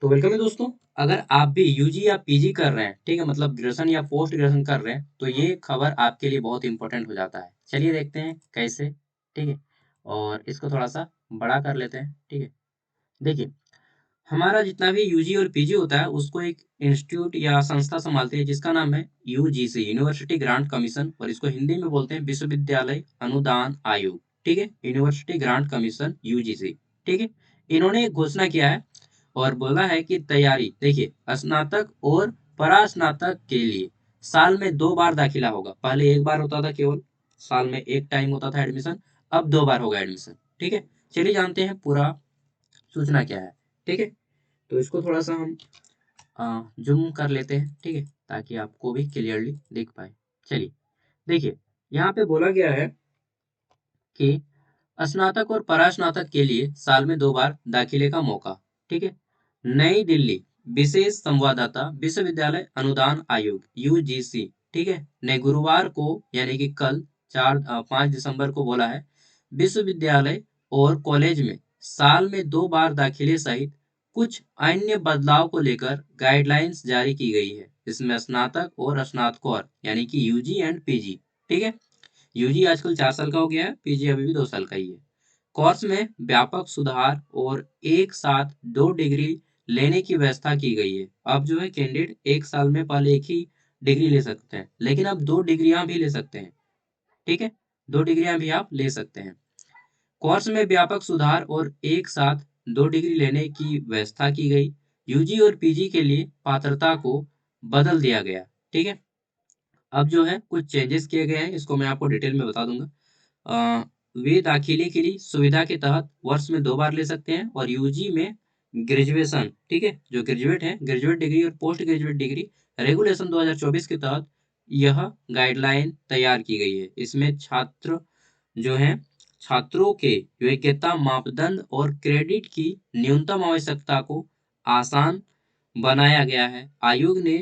तो वेलकम है दोस्तों। अगर आप भी यूजी या पीजी कर रहे हैं, ठीक है, मतलब ग्रेजुएशन या पोस्ट ग्रेजुएशन कर रहे हैं, तो ये खबर आपके लिए बहुत इंपॉर्टेंट हो जाता है। चलिए देखते हैं कैसे। ठीक है, और इसको थोड़ा सा बड़ा कर लेते हैं। ठीक है, देखिए, हमारा जितना भी यूजी और पीजी होता है उसको एक इंस्टीट्यूट या संस्था संभालती है जिसका नाम है यूजीसी, यूनिवर्सिटी ग्रांट कमीशन, और इसको हिंदी में बोलते हैं विश्वविद्यालय अनुदान आयोग। ठीक है, यूनिवर्सिटी ग्रांट कमीशन यूजीसी। ठीक है, इन्होंने एक घोषणा किया है और बोला है कि तैयारी देखिए, स्नातक और परास्नातक के लिए साल में 2 बार दाखिला होगा। पहले एक बार होता था, केवल साल में एक टाइम होता था एडमिशन। अब 2 बार होगा एडमिशन। ठीक है, चलिए जानते हैं पूरा सूचना क्या है। ठीक है, तो इसको थोड़ा सा हम जूम कर लेते हैं। ठीक है, ताकि आपको भी क्लियरली दिख पाए। चलिए देखिए, यहाँ पे बोला गया है कि स्नातक और परास्नातक के लिए साल में 2 बार दाखिले का मौका। ठीक है, नई दिल्ली विशेष संवाददाता विश्वविद्यालय अनुदान आयोग यूजीसी, ठीक है, ने गुरुवार को यानी कि कल 5 दिसंबर को बोला है विश्वविद्यालय और कॉलेज में साल में 2 बार दाखिले सहित कुछ अन्य बदलाव को लेकर गाइडलाइंस जारी की गई है। इसमें स्नातक और स्नातकोत्तर यानी कि यूजी एंड पीजी, ठीक है, यूजी आजकल 4 साल का हो गया है, पीजी अभी भी 2 साल का ही है। कोर्स में व्यापक सुधार और एक साथ 2 डिग्री लेने की व्यवस्था की गई है। अब जो है कैंडिडेट एक साल में पहले एक ही डिग्री ले सकते हैं, लेकिन अब 2 डिग्रियां भी ले सकते हैं। ठीक है, 2 डिग्रियां भी आप ले सकते हैं। कोर्स में व्यापक सुधार और एक साथ 2 डिग्री लेने की व्यवस्था की गई। यूजी और पीजी के लिए पात्रता को बदल दिया गया। ठीक है, अब जो है कुछ चेंजेस किए गए हैं, इसको मैं आपको डिटेल में बता दूंगा। अ, वे दाखिले के लिए सुविधा के तहत वर्ष में 2 बार ले सकते हैं, और यूजी में ग्रेजुएशन, ठीक है, जो ग्रेजुएट है, ग्रेजुएट डिग्री और पोस्ट ग्रेजुएट डिग्री रेगुलेशन 2024 के तहत यह गाइडलाइन तैयार की गई है। इसमें छात्र जो है, छात्रों के योग्यता मापदंड और क्रेडिट की न्यूनतम आवश्यकता को आसान बनाया गया है। आयोग ने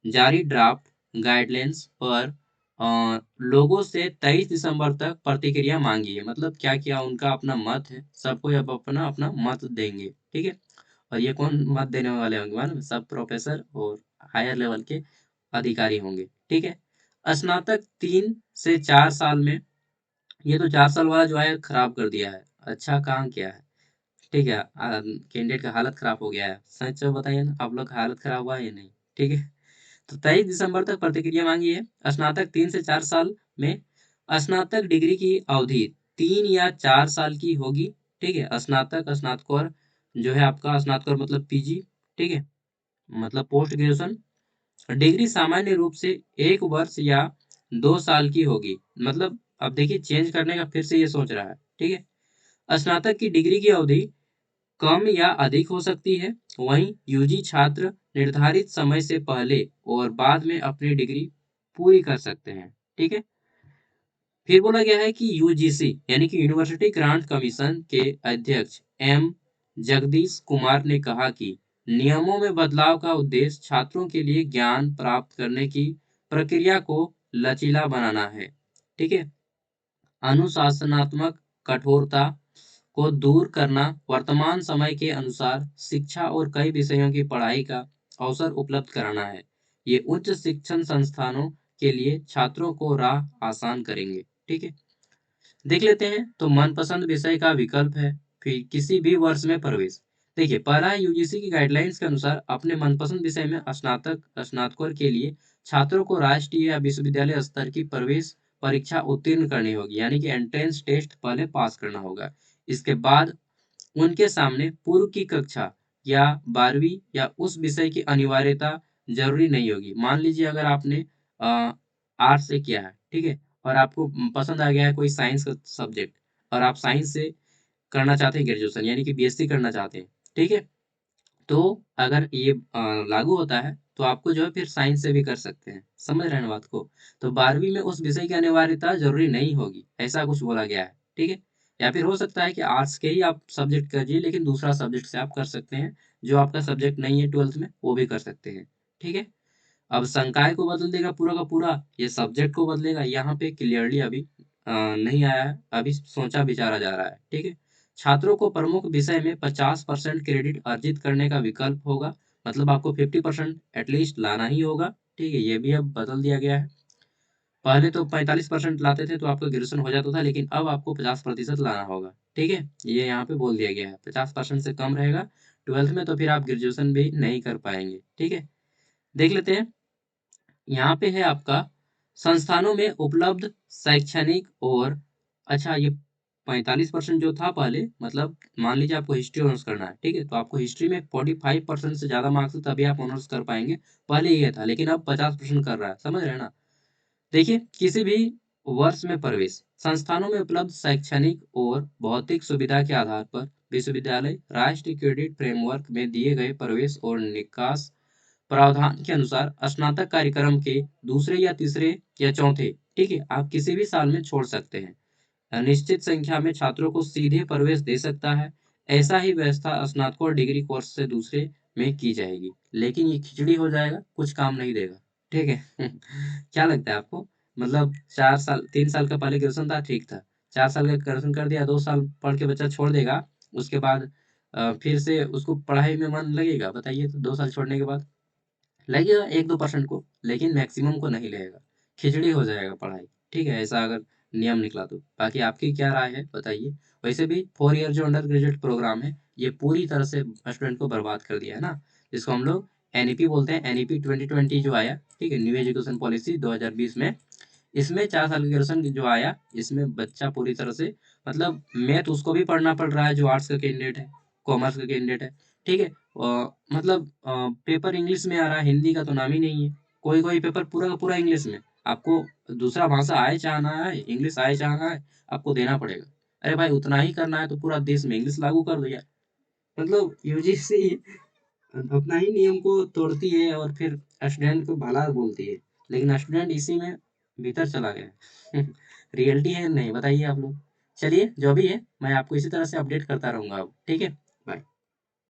जारी ड्राफ्ट गाइडलाइंस पर लोगों से 23 दिसंबर तक प्रतिक्रिया मांगी है। मतलब क्या किया, उनका अपना मत है, सबको अब अपना अपना मत देंगे। ठीक है, और ये कौन मत देने वाले होंगे, मालूम है? सब प्रोफेसर और हायर लेवल के अधिकारी होंगे। ठीक है, स्नातक 3 से 4 साल में, ये तो 4 साल वाला जो है खराब कर दिया है। अच्छा काम किया है। ठीक है, कैंडिडेट का हालत खराब हो गया है। सच में बताइए ना, आप लोग का हालत खराब हुआ है या नहीं? ठीक है, तो 23 दिसंबर तक प्रतिक्रिया मांगी है। स्नातक 3 से 4 साल में स्नातक डिग्री की अवधि 3 या 4 साल की होगी। ठीक है, स्नातक स्नातकोर जो है आपका स्नातकोर मतलब पीजी, ठीक है, मतलब पोस्ट ग्रेजुएशन डिग्री सामान्य रूप से 1 वर्ष या 2 साल की होगी। मतलब अब देखिए, चेंज करने का फिर से ये सोच रहा है। ठीक है, स्नातक की डिग्री की अवधि कम या अधिक हो सकती है। वहीं यूजी छात्र निर्धारित समय से पहले और बाद में अपनी डिग्री पूरी कर सकते हैं। ठीक है, फिर बोला गया है कि यूजीसी यानी कि यूनिवर्सिटी ग्रांट कमीशन के अध्यक्ष एम जगदीश कुमार ने कहा कि नियमों में बदलाव का उद्देश्य छात्रों के लिए ज्ञान प्राप्त करने की प्रक्रिया को लचीला बनाना है। ठीक है, अनुशासनात्मक कठोरता को दूर करना, वर्तमान समय के अनुसार शिक्षा और कई विषयों की पढ़ाई का अवसर उपलब्ध कराना है। ये उच्च शिक्षण संस्थानों के लिए छात्रों को राह आसान करेंगे। ठीक है, देख लेते हैं। तो मनपसंद विषय का विकल्प है, फिर किसी भी वर्ष में प्रवेश। देखिए, पहला है यूजीसी की गाइडलाइंस के अनुसार अपने मनपसंद विषय में स्नातक स्नातकोत्तर के लिए छात्रों को राष्ट्रीय या विश्वविद्यालय स्तर की प्रवेश परीक्षा उत्तीर्ण करनी होगी, यानी कि एंट्रेंस टेस्ट पहले पास करना होगा। इसके बाद उनके सामने पूर्व की कक्षा या 12वीं या उस विषय की अनिवार्यता जरूरी नहीं होगी। मान लीजिए अगर आपने आर्ट्स से किया है, ठीक है, और आपको पसंद आ गया है कोई साइंस का सब्जेक्ट, और आप साइंस से करना चाहते हैं ग्रेजुएशन, यानी कि बीएससी करना चाहते हैं। ठीक है, तो अगर ये लागू होता है तो आपको जो है फिर साइंस से भी कर सकते हैं। समझ रहे हैं ना बात को? तो 12वीं में उस विषय की अनिवार्यता जरूरी नहीं होगी, ऐसा कुछ बोला गया है। ठीक है, या फिर हो सकता है कि आर्ट्स के ही आप सब्जेक्ट करिए, लेकिन दूसरा सब्जेक्ट से आप कर सकते हैं, जो आपका सब्जेक्ट नहीं है 12th में, वो भी कर सकते हैं। ठीक है, अब संकाय को बदल देगा पूरा का पूरा, ये सब्जेक्ट को बदलेगा, यहाँ पे क्लियरली अभी नहीं आया है, अभी सोचा विचारा जा रहा है। ठीक है, छात्रों को प्रमुख विषय में 50% क्रेडिट अर्जित करने का विकल्प होगा, मतलब आपको 50% एटलीस्ट लाना ही होगा। ठीक है, ये भी अब बदल दिया गया है। पहले तो 45% लाते थे तो आपका ग्रेजुएशन हो जाता था, लेकिन अब आपको 50% लाना होगा। ठीक है, ये यहाँ पे बोल दिया गया है 50% से कम रहेगा ट्वेल्थ में, तो फिर आप ग्रेजुएशन भी नहीं कर पाएंगे। ठीक है, देख लेते हैं। यहाँ पे है आपका संस्थानों में उपलब्ध शैक्षणिक और, अच्छा ये 45% जो था पहले, मतलब मान लीजिए आपको हिस्ट्री ऑनर्स करना है, ठीक है, तो आपको हिस्ट्री में 45% से ज्यादा मार्क्स है तभी आप ऑनर्स कर पाएंगे। पहले ये था, लेकिन अब 50% कर रहा है, समझ रहे हैं ना। देखिए, किसी भी वर्ष में प्रवेश, संस्थानों में उपलब्ध शैक्षणिक और भौतिक सुविधा के आधार पर विश्वविद्यालय राष्ट्रीय क्रेडिट फ्रेमवर्क में दिए गए प्रवेश और निकास प्रावधान के अनुसार स्नातक कार्यक्रम के दूसरे या तीसरे या चौथे, ठीक है, आप किसी भी साल में छोड़ सकते हैं। निश्चित संख्या में छात्रों को सीधे प्रवेश दे सकता है। ऐसा ही व्यवस्था स्नातकोत्तर डिग्री कोर्स से दूसरे में की जाएगी, लेकिन ये खिचड़ी हो जाएगा, कुछ काम नहीं देगा। ठीक है। क्या लगता है आपको? मतलब 4 साल, 3 साल का पहले ग्रेजुएशन था, ठीक था। 4 साल का ग्रेजुएशन कर दिया, 2 साल पढ़ के बच्चा छोड़ देगा। उसके बाद फिर से उसको पढ़ाई में मन लगेगा, बताइए? तो 2 साल छोड़ने के बाद लगेगा 1-2% को, लेकिन मैक्सिमम को नहीं लगेगा। खिचड़ी हो जाएगा पढ़ाई। ठीक है, ऐसा अगर नियम निकला तो। बाकी आपकी क्या राय है बताइए। वैसे भी 4 ईयर जो अंडर ग्रेजुएट प्रोग्राम है, ये पूरी तरह से स्टूडेंट को बर्बाद कर दिया है ना, जिसको हम लोग एनईपी बोलते हैं। एनईपी 2020 जो आया, ठीक है, न्यू एजुकेशन पॉलिसी 2020 में, इसमें 4 साल का ग्रेजुएशन जो आया, इसमें बच्चा पूरी तरह से, मतलब मैथ उसको भी पढ़ना पड़ रहा है जो आर्ट्स का कैंडिडेट है, कॉमर्स का कैंडिडेट है। ठीक है, मतलब पेपर इंग्लिश में आ रहा है, हिंदी का तो नाम ही नहीं है। कोई कोई पेपर पूरा का पूरा इंग्लिश में। आपको दूसरा भाषा आए चाहना है, इंग्लिश आए चाहना है, आपको देना पड़ेगा। अरे भाई, उतना ही करना है तो पूरा देश में इंग्लिश लागू कर दो यार। मतलब यूजीसी अपना ही नियम को तोड़ती है और फिर स्टूडेंट को भला बोलती है, लेकिन स्टूडेंट इसी में भीतर चला गया। रियलिटी है नहीं, बताइए आप लोग। चलिए, जो भी है मैं आपको इसी तरह से अपडेट करता रहूंगा अब। ठीक है, बाय।